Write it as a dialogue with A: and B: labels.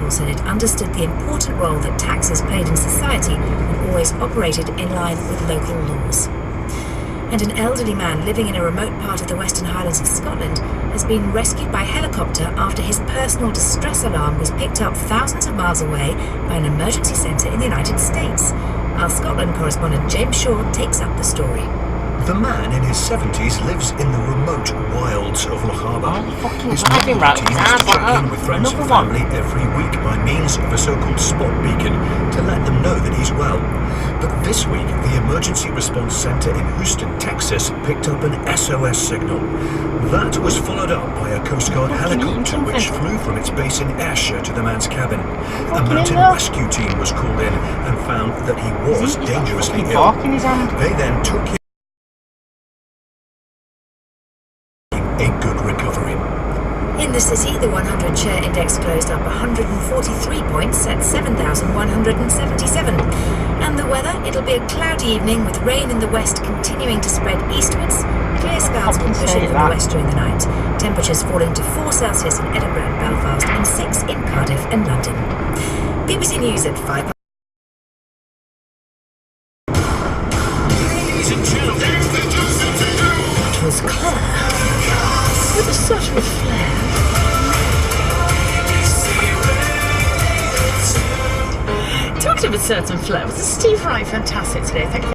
A: people said it understood the important role that taxes played in society and always operated in line with local laws. And an elderly man living in a remote part of the Western Highlands of Scotland has been rescued by helicopter after his personal distress alarm was picked up thousands of miles away by an emergency centre in the United States. Our Scotland correspondent James Shaw takes up the story.
B: The man in his 70s lives in the remote wilds of Loch Harbour. His routine is to check in with friends and family every week by means of a so-called spot beacon to let them know that he's well. But this week, the Emergency Response Centre in Houston, Texas, picked up an SOS signal. That was followed up by a Coast Guard helicopter which flew from its base in Ayrshire to the man's cabin. A mountain rescue team was called in and found that he was dangerously ill. They then took him a good recovery.
A: In the city, the 100-share index closed up 143 points at 7,177. And the weather, it'll be a cloudy evening with rain in the west continuing to spread eastwards. Clear skies will push in from the west during the night. Temperatures falling to 4 Celsius in Edinburgh and Belfast and 6 in Cardiff and London. BBC News at 5.
B: Ladies and gentlemen,
A: It was Claire with a certain flair. Talked of a certain flair. Was Steve Wright fantastic today? Thank you.